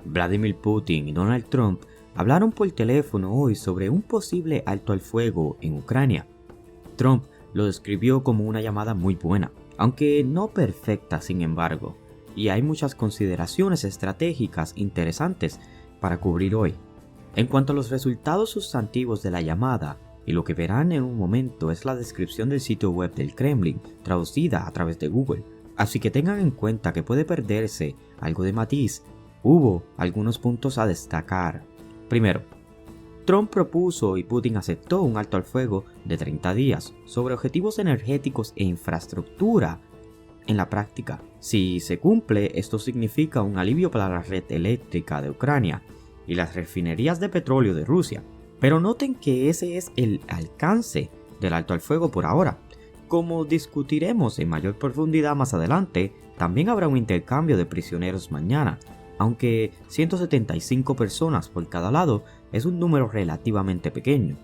Vladimir Putin y Donald Trump hablaron por teléfono hoy sobre un posible alto al fuego en Ucrania. Trump lo describió como una llamada muy buena, aunque no perfecta sin embargo, y hay muchas consideraciones estratégicas interesantes para cubrir hoy. En cuanto a los resultados sustantivos de la llamada, y lo que verán en un momento es la descripción del sitio web del Kremlin, traducida a través de Google, así que tengan en cuenta que puede perderse algo de matiz. Hubo algunos puntos a destacar. Primero, Trump propuso y Putin aceptó un alto al fuego de 30 días sobre objetivos energéticos e infraestructura. En la práctica, si se cumple, esto significa un alivio para la red eléctrica de Ucrania y las refinerías de petróleo de Rusia. Pero noten que ese es el alcance del alto al fuego por ahora. Como discutiremos en mayor profundidad más adelante, también habrá un intercambio de prisioneros mañana, aunque 175 personas por cada lado es un número relativamente pequeño.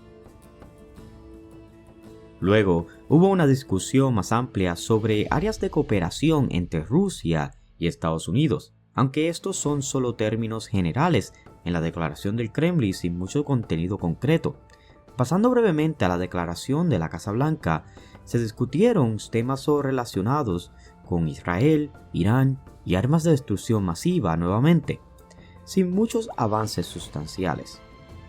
Luego, hubo una discusión más amplia sobre áreas de cooperación entre Rusia y Estados Unidos, aunque estos son solo términos generales en la declaración del Kremlin sin mucho contenido concreto. Pasando brevemente a la declaración de la Casa Blanca, se discutieron temas relacionados con Israel, Irán y armas de destrucción masiva nuevamente, sin muchos avances sustanciales.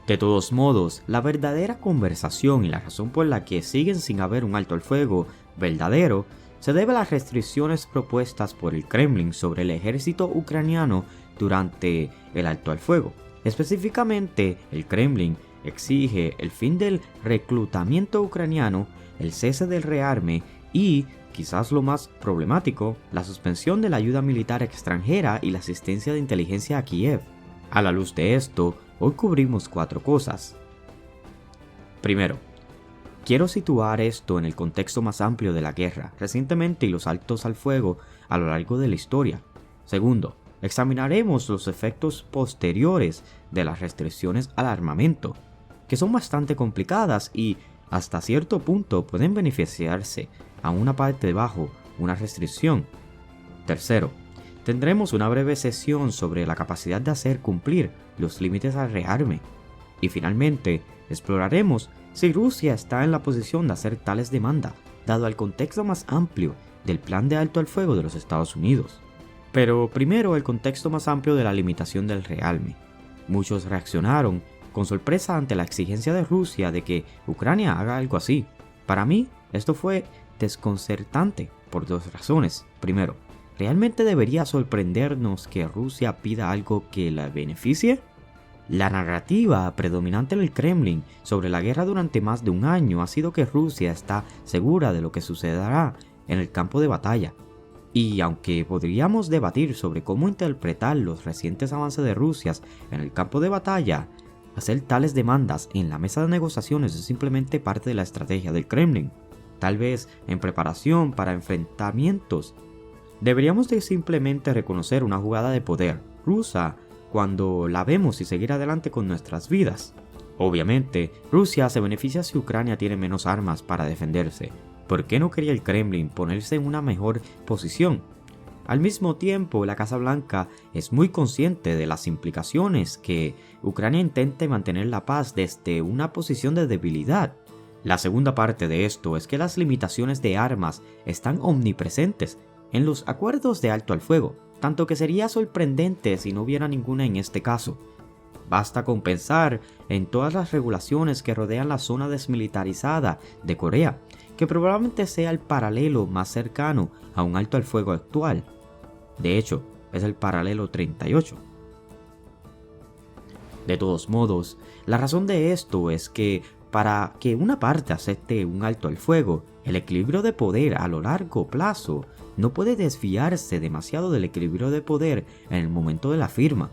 De todos modos, la verdadera conversación y la razón por la que siguen sin haber un alto al fuego verdadero se debe a las restricciones propuestas por el Kremlin sobre el ejército ucraniano durante el alto al fuego. Específicamente, el Kremlin exige el fin del reclutamiento ucraniano, el cese del rearme y, quizás lo más problemático, la suspensión de la ayuda militar extranjera y la asistencia de inteligencia a Kiev. A la luz de esto, hoy cubrimos 4 cosas. Primero, quiero situar esto en el contexto más amplio de la guerra recientemente y los altos al fuego a lo largo de la historia. Segundo, examinaremos los efectos posteriores de las restricciones al armamento, que son bastante complicadas y hasta cierto punto pueden beneficiarse a una parte bajo una restricción. Tercero, tendremos una breve sesión sobre la capacidad de hacer cumplir los límites al rearme. Y finalmente, exploraremos si Rusia está en la posición de hacer tales demandas, dado el contexto más amplio del plan de alto al fuego de los Estados Unidos. Pero primero el contexto más amplio de la limitación del rearme. Muchos reaccionaron con sorpresa ante la exigencia de Rusia de que Ucrania haga algo así. Para mí, esto fue desconcertante por 2 razones. Primero, ¿realmente debería sorprendernos que Rusia pida algo que la beneficie? La narrativa predominante en el Kremlin sobre la guerra durante más de un año ha sido que Rusia está segura de lo que sucederá en el campo de batalla. Y aunque podríamos debatir sobre cómo interpretar los recientes avances de Rusia en el campo de batalla, hacer tales demandas en la mesa de negociaciones es simplemente parte de la estrategia del Kremlin, tal vez en preparación para enfrentamientos. Deberíamos de simplemente reconocer una jugada de poder rusa cuando la vemos y seguir adelante con nuestras vidas. Obviamente, Rusia se beneficia si Ucrania tiene menos armas para defenderse. ¿Por qué no quería el Kremlin ponerse en una mejor posición? Al mismo tiempo, la Casa Blanca es muy consciente de las implicaciones que Ucrania intente mantener la paz desde una posición de debilidad. La segunda parte de esto es que las limitaciones de armas están omnipresentes en los acuerdos de alto al fuego, tanto que sería sorprendente si no hubiera ninguna en este caso. Basta con pensar en todas las regulaciones que rodean la zona desmilitarizada de Corea, que probablemente sea el paralelo más cercano a un alto al fuego actual. De hecho, es el paralelo 38. De todos modos, la razón de esto es que para que una parte acepte un alto al fuego, el equilibrio de poder a lo largo plazo no puede desviarse demasiado del equilibrio de poder en el momento de la firma.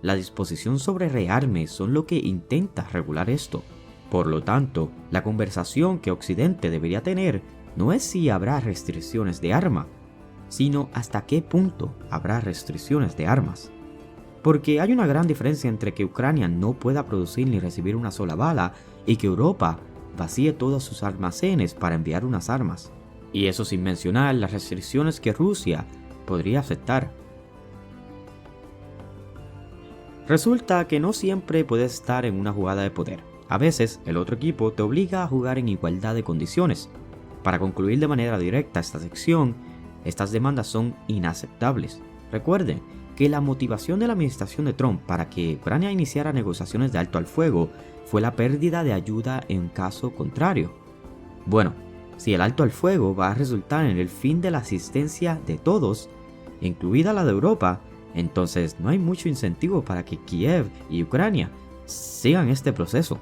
La disposición sobre rearmes son lo que intenta regular esto. Por lo tanto, la conversación que Occidente debería tener no es si habrá restricciones de arma, sino hasta qué punto habrá restricciones de armas. Porque hay una gran diferencia entre que Ucrania no pueda producir ni recibir una sola bala y que Europa vacíe todos sus almacenes para enviar unas armas. Y eso sin mencionar las restricciones que Rusia podría aceptar. Resulta que no siempre puedes estar en una jugada de poder. A veces, el otro equipo te obliga a jugar en igualdad de condiciones. Para concluir de manera directa esta sección, estas demandas son inaceptables. Recuerden que la motivación de la administración de Trump para que Ucrania iniciara negociaciones de alto al fuego fue la pérdida de ayuda en caso contrario. Bueno, si el alto al fuego va a resultar en el fin de la asistencia de todos, incluida la de Europa, entonces no hay mucho incentivo para que Kiev y Ucrania sigan este proceso.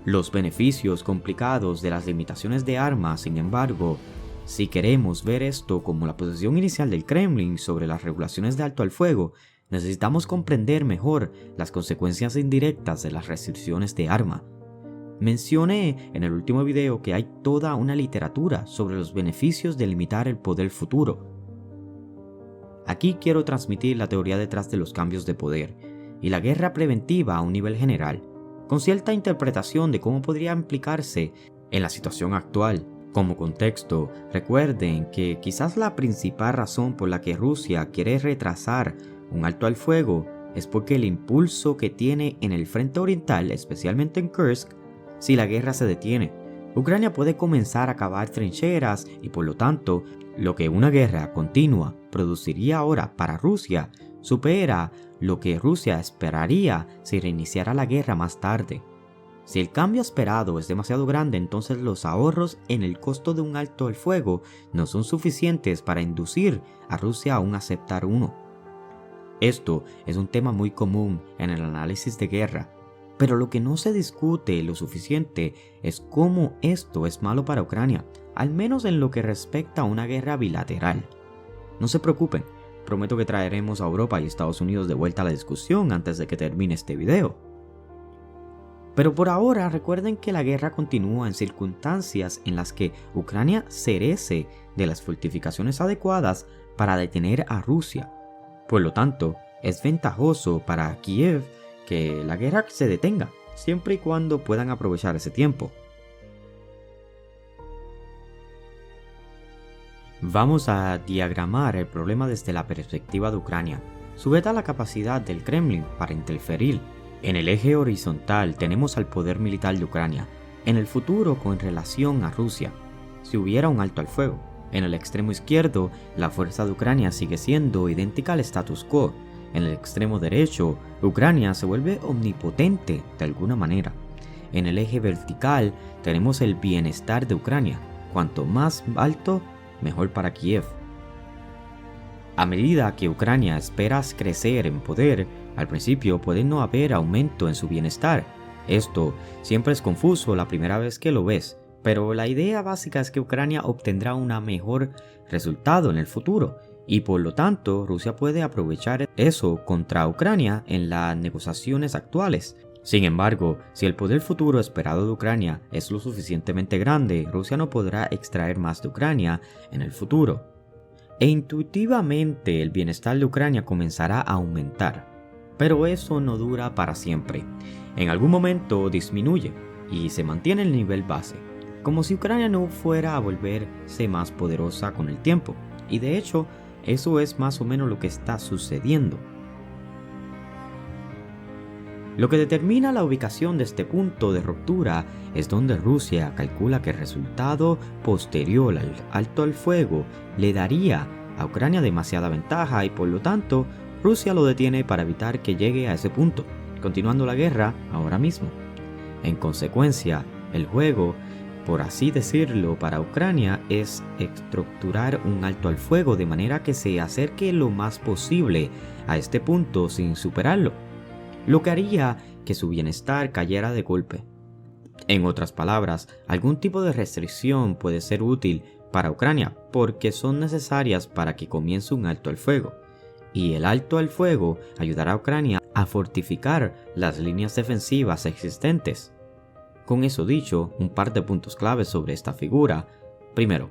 Los beneficios complicados de las limitaciones de armas, sin embargo, si queremos ver esto como la posición inicial del Kremlin sobre las regulaciones de alto al fuego, necesitamos comprender mejor las consecuencias indirectas de las restricciones de arma. Mencioné en el último video que hay toda una literatura sobre los beneficios de limitar el poder futuro. Aquí quiero transmitir la teoría detrás de los cambios de poder y la guerra preventiva a un nivel general, con cierta interpretación de cómo podría implicarse en la situación actual. Como contexto, recuerden que quizás la principal razón por la que Rusia quiere retrasar un alto al fuego es porque el impulso que tiene en el frente oriental, especialmente en Kursk, si la guerra se detiene, Ucrania puede comenzar a cavar trincheras y por lo tanto, lo que una guerra continua produciría ahora para Rusia supera lo que Rusia esperaría si reiniciara la guerra más tarde. Si el cambio esperado es demasiado grande, entonces los ahorros en el costo de un alto al fuego no son suficientes para inducir a Rusia a aún aceptar uno. Esto es un tema muy común en el análisis de guerra, pero lo que no se discute lo suficiente es cómo esto es malo para Ucrania, al menos en lo que respecta a una guerra bilateral. No se preocupen, prometo que traeremos a Europa y Estados Unidos de vuelta a la discusión antes de que termine este video. Pero por ahora recuerden que la guerra continúa en circunstancias en las que Ucrania carece de las fortificaciones adecuadas para detener a Rusia. Por lo tanto, es ventajoso para Kiev que la guerra se detenga, siempre y cuando puedan aprovechar ese tiempo. Vamos a diagramar el problema desde la perspectiva de Ucrania, sujeta a la capacidad del Kremlin para interferir. En el eje horizontal tenemos al poder militar de Ucrania, en el futuro con relación a Rusia, si hubiera un alto al fuego. En el extremo izquierdo, la fuerza de Ucrania sigue siendo idéntica al status quo. En el extremo derecho, Ucrania se vuelve omnipotente de alguna manera. En el eje vertical tenemos el bienestar de Ucrania, cuanto más alto, mejor para Kiev. A medida que Ucrania espera crecer en poder, al principio puede no haber aumento en su bienestar. Esto siempre es confuso la primera vez que lo ves, pero la idea básica es que Ucrania obtendrá un mejor resultado en el futuro, y por lo tanto Rusia puede aprovechar eso contra Ucrania en las negociaciones actuales. Sin embargo, si el poder futuro esperado de Ucrania es lo suficientemente grande, Rusia no podrá extraer más de Ucrania en el futuro. E intuitivamente el bienestar de Ucrania comenzará a aumentar. Pero eso no dura para siempre. En algún momento disminuye y se mantiene el nivel base, como si Ucrania no fuera a volverse más poderosa con el tiempo. Y de hecho, eso es más o menos lo que está sucediendo. Lo que determina la ubicación de este punto de ruptura es donde Rusia calcula que el resultado posterior al alto al fuego le daría a Ucrania demasiada ventaja y por lo tanto Rusia lo detiene para evitar que llegue a ese punto, continuando la guerra ahora mismo. En consecuencia, el juego, por así decirlo, para Ucrania es estructurar un alto al fuego de manera que se acerque lo más posible a este punto sin superarlo, lo que haría que su bienestar cayera de golpe. En otras palabras, algún tipo de restricción puede ser útil para Ucrania porque son necesarias para que comience un alto al fuego, y el alto al fuego ayudará a Ucrania a fortificar las líneas defensivas existentes. Con eso dicho, un par de puntos claves sobre esta figura. Primero,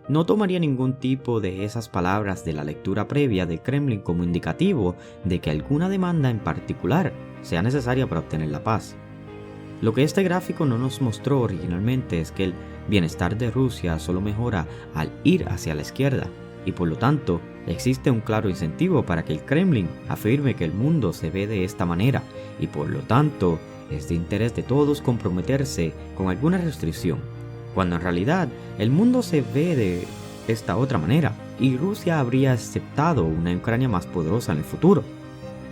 no tomaría ningún tipo de esas palabras de la lectura previa del Kremlin como indicativo de que alguna demanda en particular sea necesaria para obtener la paz. Lo que este gráfico no nos mostró originalmente es que el bienestar de Rusia solo mejora al ir hacia la izquierda, y por lo tanto, existe un claro incentivo para que el Kremlin afirme que el mundo se ve de esta manera y por lo tanto es de interés de todos comprometerse con alguna restricción, cuando en realidad el mundo se ve de esta otra manera y Rusia habría aceptado una Ucrania más poderosa en el futuro.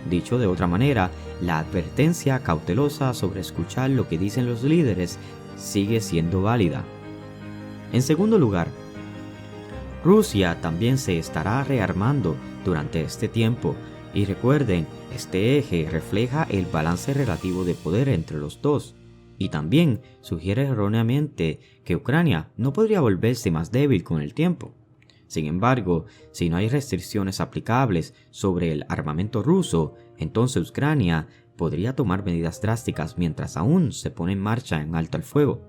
Dicho de otra manera, la advertencia cautelosa sobre escuchar lo que dicen los líderes sigue siendo válida. En segundo lugar, Rusia también se estará rearmando durante este tiempo y recuerden, este eje refleja el balance relativo de poder entre los dos y también sugiere erróneamente que Ucrania no podría volverse más débil con el tiempo. Sin embargo, si no hay restricciones aplicables sobre el armamento ruso, entonces Ucrania podría tomar medidas drásticas mientras aún se pone en marcha un alto al fuego.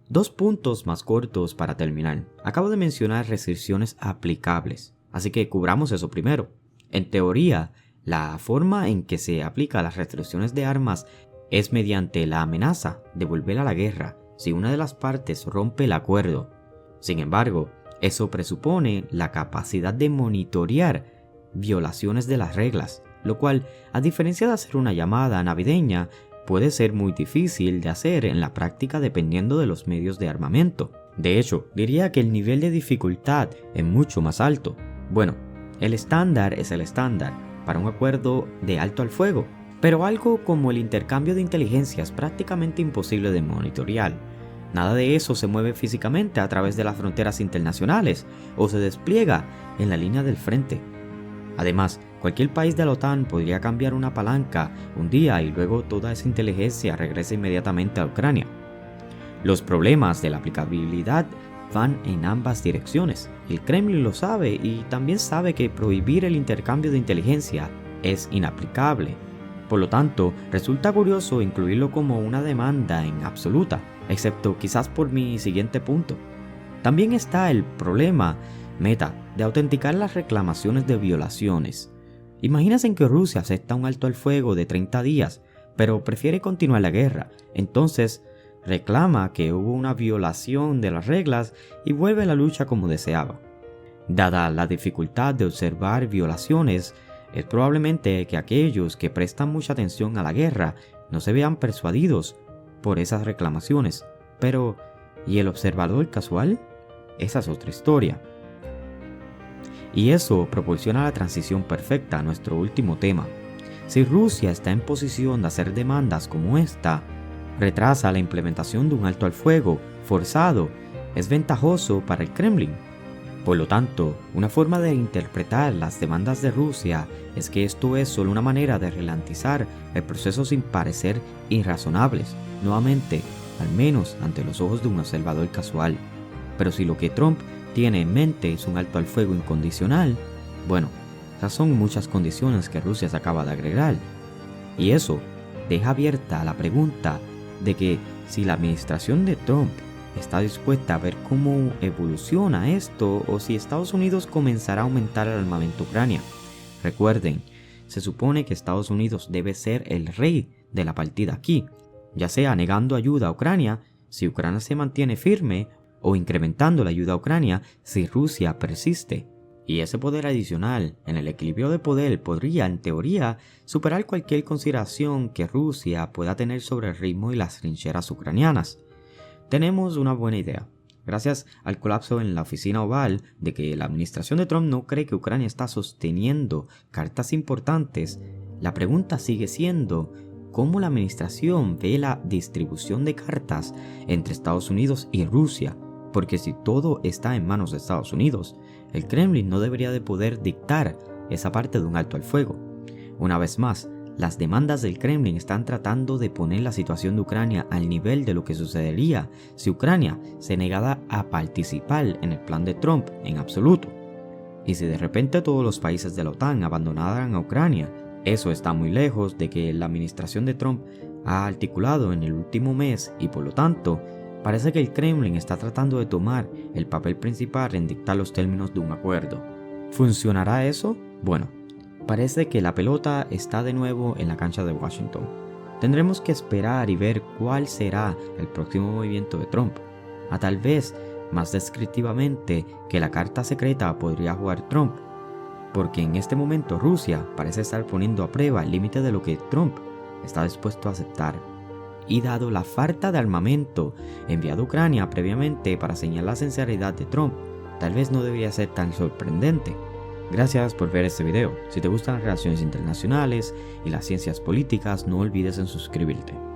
2 puntos más cortos para terminar. Acabo de mencionar restricciones aplicables, así que cubramos eso primero. En teoría, la forma en que se aplican las restricciones de armas es mediante la amenaza de volver a la guerra si una de las partes rompe el acuerdo. Sin embargo, eso presupone la capacidad de monitorear violaciones de las reglas, lo cual, a diferencia de hacer una llamada navideña, puede ser muy difícil de hacer en la práctica dependiendo de los medios de armamento. De hecho, diría que el nivel de dificultad es mucho más alto. Bueno, el estándar es el estándar para un acuerdo de alto al fuego, pero algo como el intercambio de inteligencia es prácticamente imposible de monitorear. Nada de eso se mueve físicamente a través de las fronteras internacionales o se despliega en la línea del frente. Además, cualquier país de la OTAN podría cambiar una palanca un día y luego toda esa inteligencia regresa inmediatamente a Ucrania. Los problemas de la aplicabilidad van en ambas direcciones. El Kremlin lo sabe y también sabe que prohibir el intercambio de inteligencia es inaplicable. Por lo tanto, resulta curioso incluirlo como una demanda en absoluta, excepto quizás por mi siguiente punto. También está el problema meta de autenticar las reclamaciones de violaciones. Imagínense que Rusia acepta un alto al fuego de 30 días, pero prefiere continuar la guerra. Entonces, reclama que hubo una violación de las reglas y vuelve a la lucha como deseaba. Dada la dificultad de observar violaciones, es probablemente que aquellos que prestan mucha atención a la guerra no se vean persuadidos por esas reclamaciones. Pero, ¿y el observador casual? Esa es otra historia. Y eso proporciona la transición perfecta a nuestro último tema. Si Rusia está en posición de hacer demandas como esta, retrasa la implementación de un alto al fuego forzado, es ventajoso para el Kremlin. Por lo tanto, una forma de interpretar las demandas de Rusia es que esto es solo una manera de ralentizar el proceso sin parecer irrazonables, nuevamente, al menos ante los ojos de un observador casual. Pero si lo que Trump tiene en mente es un alto al fuego incondicional, bueno, esas son muchas condiciones que Rusia se acaba de agregar. Y eso deja abierta la pregunta de que si la administración de Trump está dispuesta a ver cómo evoluciona esto o si Estados Unidos comenzará a aumentar el armamento a Ucrania. Recuerden, se supone que Estados Unidos debe ser el rey de la partida aquí, ya sea negando ayuda a Ucrania si Ucrania se mantiene firme o incrementando la ayuda a Ucrania si Rusia persiste. Y ese poder adicional en el equilibrio de poder podría, en teoría, superar cualquier consideración que Rusia pueda tener sobre el ritmo y las trincheras ucranianas. Tenemos una buena idea. Gracias al colapso en la oficina oval de que la administración de Trump no cree que Ucrania está sosteniendo cartas importantes, la pregunta sigue siendo cómo la administración ve la distribución de cartas entre Estados Unidos y Rusia, porque si todo está en manos de Estados Unidos, el Kremlin no debería de poder dictar esa parte de un alto al fuego. Una vez más, las demandas del Kremlin están tratando de poner la situación de Ucrania al nivel de lo que sucedería si Ucrania se negara a participar en el plan de Trump en absoluto. Y si de repente todos los países de la OTAN abandonaran a Ucrania, eso está muy lejos de que la administración de Trump ha articulado en el último mes y por lo tanto, parece que el Kremlin está tratando de tomar el papel principal en dictar los términos de un acuerdo. ¿Funcionará eso? Bueno, parece que la pelota está de nuevo en la cancha de Washington. Tendremos que esperar y ver cuál será el próximo movimiento de Trump. A tal vez más descriptivamente que la carta secreta podría jugar Trump, porque en este momento Rusia parece estar poniendo a prueba el límite de lo que Trump está dispuesto a aceptar. Y dado la falta de armamento enviado a Ucrania previamente para señalar la sinceridad de Trump, tal vez no debería ser tan sorprendente. Gracias por ver este video. Si te gustan las relaciones internacionales y las ciencias políticas, no olvides en suscribirte.